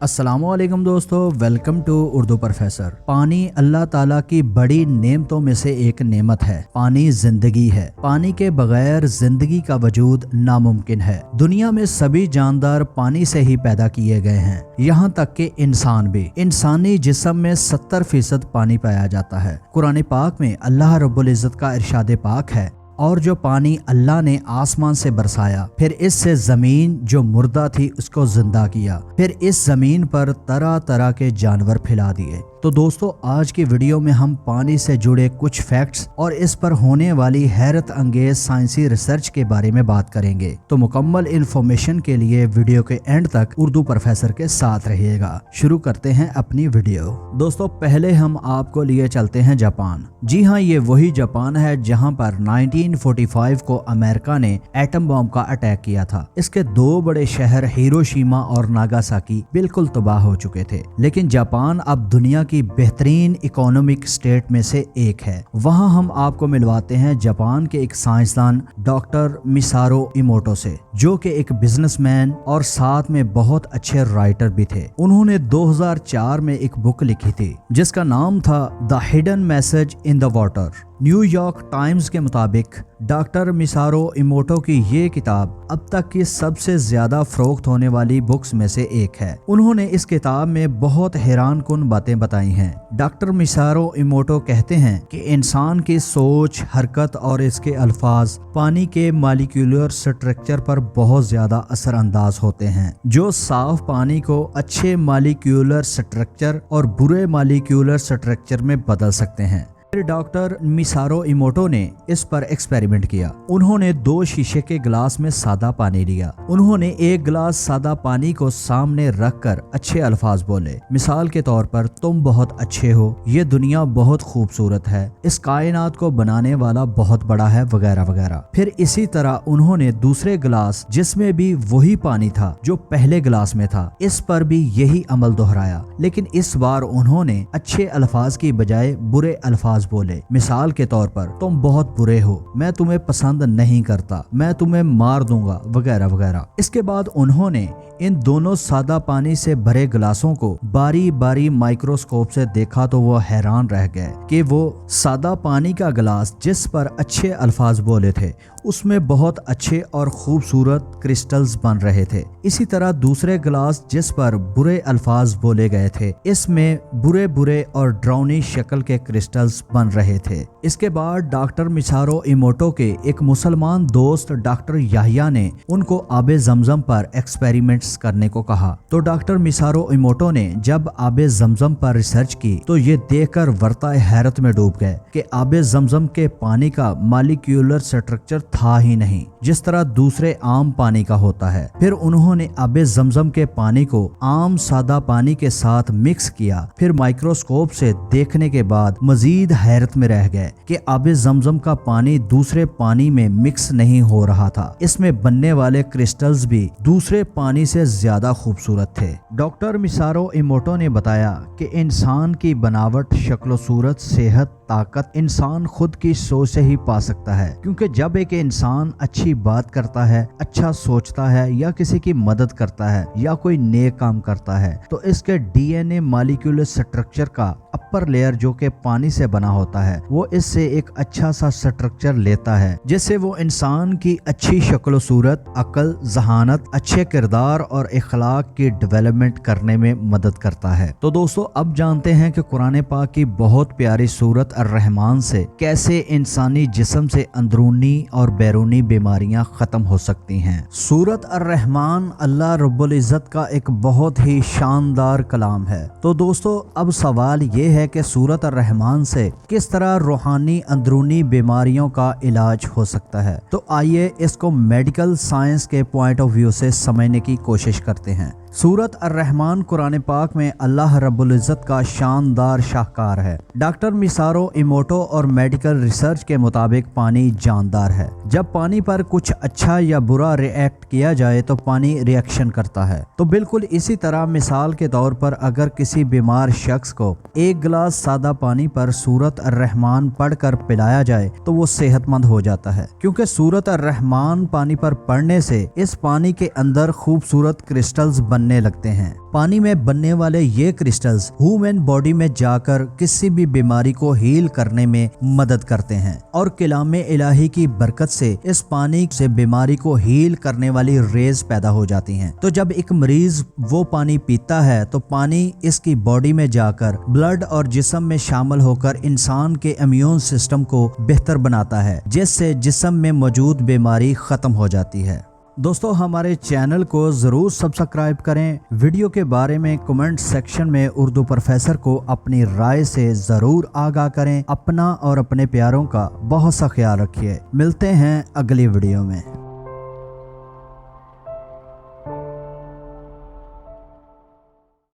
अस्सलाम वालेकुम दोस्तों, वेलकम टू उर्दू प्रोफेसर। पानी अल्लाह ताला की बड़ी नेमतों में से एक नेमत है। पानी जिंदगी है। पानी के बगैर जिंदगी का वजूद नामुमकिन है। दुनिया में सभी जानदार पानी से ही पैदा किए गए हैं, यहाँ तक कि इंसान भी। इंसानी जिस्म में 70% पानी पाया जाता है। कुरान पाक में अल्लाह रब्बुल इज़्ज़त का इरशाद पाक है, और जो पानी अल्लाह ने आसमान से बरसाया, फिर इससे जमीन जो मुर्दा थी उसको जिंदा किया, फिर इस जमीन पर तरह तरह के जानवर फैला दिए। तो दोस्तों, आज की वीडियो में हम पानी से जुड़े कुछ फैक्ट्स और इस पर होने वाली हैरत अंगेज साइंसी रिसर्च के बारे में बात करेंगे। तो मुकम्मल इंफॉर्मेशन के लिए वीडियो के एंड तक उर्दू प्रोफेसर के साथ रहिएगा। शुरू करते हैं अपनी वीडियो। दोस्तों, पहले हम आपको लिए चलते हैं जापान। जी हाँ, ये वही जापान है जहाँ पर 1945 को अमेरिका ने एटम बम का अटैक किया था। इसके दो बड़े शहर हिरोशिमा और नागासाकी बिल्कुल तबाह हो चुके थे। लेकिन जापान अब दुनिया की बेहतरीन इकोनॉमिक स्टेट में से एक है। वहां हम आपको मिलवाते हैं जापान के एक साइंसदान डॉक्टर मिसारो इमोटो से, जो कि एक बिजनेसमैन और साथ में बहुत अच्छे राइटर भी थे। उन्होंने 2004 में एक बुक लिखी थी जिसका नाम था the hidden message in the water. New York times के मुताबिक डॉक्टर मिसारो इमोटो की ये किताब अब तक की सबसे ज्यादा फरोख्त होने वाली बुक्स में से एक है। उन्होंने इस किताब में बहुत हैरान कुन बातें बताई हैं। डॉक्टर मिसारो इमोटो कहते हैं कि इंसान की सोच, हरकत और इसके अल्फाज पानी के मॉलिक्यूलर स्ट्रक्चर पर बहुत ज्यादा असरअंदाज होते हैं, जो साफ पानी को अच्छे मॉलिक्यूलर स्ट्रक्चर और बुरे मॉलिक्यूलर स्ट्रक्चर में बदल सकते हैं। डॉक्टर मिसारो इमोटो ने इस पर एक्सपेरिमेंट किया। उन्होंने 2 शीशे के गिलास में सादा पानी लिया। उन्होंने एक गिलास सादा पानी को सामने रखकर अच्छे अल्फाज बोले, मिसाल के तौर पर, तुम बहुत अच्छे हो, ये दुनिया बहुत खूबसूरत है, इस कायनात को बनाने वाला बहुत बड़ा है, वगैरह वगैरह। फिर इसी तरह उन्होंने दूसरे गिलास, जिसमें भी वही पानी था जो पहले गिलास में था, इस पर भी यही अमल दोहराया। लेकिन इस बार उन्होंने अच्छे अल्फाज की बजाय बुरे अल्फाज बोले। मिसाल के तौर पर, तुम बहुत बुरे हो, मैं तुम्हें पसंद नहीं करता, मैं तुम्हें मार दूंगा, वगैरह वगैरह। इसके बाद उन्होंने इन दोनों सादा पानी से भरे गिलासों को बारी बारी माइक्रोस्कोप से देखा तो वो हैरान रह गए कि वो सादा पानी का गिलास जिस पर अच्छे अल्फाज बोले थे, उसमें बहुत अच्छे और खूबसूरत क्रिस्टल्स बन रहे थे। इसी तरह दूसरे गिलास जिस पर बुरे अल्फाज बोले गए थे, इसमें बुरे बुरे और ड्राउनी शक्ल के क्रिस्टल्स बन रहे थे। इसके बाद डॉक्टर मिसारो इमोटो के एक मुसलमान दोस्त डॉक्टर याहिया ने उनको आबे जमजम पर एक्सपेरिमेंट्स करने को कहा। तो डॉक्टर मिसारो इमोटो ने जब आबे जमजम पर रिसर्च की तो ये देखकर वर्ताए हैरत में डूब गए कि आबे जमजम के पानी का मॉलिक्यूलर स्ट्रक्चर था ही नहीं जिस तरह दूसरे आम पानी का होता है। फिर उन्होंने आबे जमजम के पानी को आम सादा पानी के साथ मिक्स किया। फिर माइक्रोस्कोप से देखने के बाद मजीद हैरत में रह गए कि आबे जमजम का पानी दूसरे पानी में मिक्स नहीं हो रहा था। इसमें बनने वाले क्रिस्टल्स भी दूसरे पानी से ज्यादा खूबसूरत थे। डॉक्टर मिसारो इमोटो ने बताया कि इंसान की बनावट, शक्ल, सूरत, सेहत, ताकत इंसान खुद की सोच से ही पा सकता है, क्योंकि जब एक इंसान अच्छी बात करता है, अच्छा सोचता है, या किसी की मदद करता है, या कोई नेक काम करता है, तो इसके डीएनए मॉलिक्यूलर स्ट्रक्चर का अपर लेयर जो कि पानी से बना होता है, वो इससे एक अच्छा सा स्ट्रक्चर लेता है, जिससे वो इंसान की अच्छी शक्ल सूरत, अक्ल, जहानत, अच्छे किरदार और इखलाक की डेवलपमेंट करने में मदद करता है। तो दोस्तों, अब जानते हैं कि कुरान पाक की बहुत प्यारी सूरत अर्रहमान से कैसे इंसानी जिस्म से अंदरूनी और बैरूनी बीमारियां खत्म हो सकती हैं। सूरत अर्रहमान अल्लाह रब्बुल इज़्ज़त का एक बहुत ही शानदार कलाम है। तो दोस्तों, अब सवाल ये है कि सूरत अर्रहमान से किस तरह रूहानी अंदरूनी बीमारियों का इलाज हो सकता है। तो आइए इसको मेडिकल साइंस के पॉइंट ऑफ व्यू से समझने की कोशिश करते हैं। सूरत अर्रहमान कुरान पाक में अल्लाह रब्बुल इज़्ज़त का शानदार शाहकार है। डॉक्टर मिसारो इमोटो और मेडिकल रिसर्च के मुताबिक पानी जानदार है। जब पानी पर कुछ अच्छा या बुरा रिएक्ट किया जाए तो पानी रिएक्शन करता है। तो बिल्कुल इसी तरह मिसाल के तौर पर अगर किसी बीमार शख्स को एक गिलास सादा पानी पर सूरत अर्रहमान पढ़कर पिलाया जाए तो वो सेहतमंद हो जाता है, क्योंकि सूरत अर्रहमान पानी पर पढ़ने से इस पानी के अंदर खूबसूरत क्रिस्टल्स बनने लगते हैं। पानी में बनने वाले ये क्रिस्टल्स ह्यूमन बॉडी में जाकर किसी भी बीमारी को हील करने में मदद करते हैं और कलाम इलाही की बरकत से इस पानी से बीमारी को हील करने वाली रेज पैदा हो जाती हैं। तो जब एक मरीज वो पानी पीता है तो पानी इसकी बॉडी में जाकर ब्लड और जिस्म में शामिल होकर इंसान के इम्यून सिस्टम को बेहतर बनाता है, जिससे जिस्म में मौजूद बीमारी खत्म हो जाती है। दोस्तों, हमारे चैनल को ज़रूर सब्सक्राइब करें। वीडियो के बारे में कमेंट सेक्शन में उर्दू प्रोफेसर को अपनी राय से ज़रूर आगाह करें। अपना और अपने प्यारों का बहुत सा ख्याल रखिए। मिलते हैं अगली वीडियो में।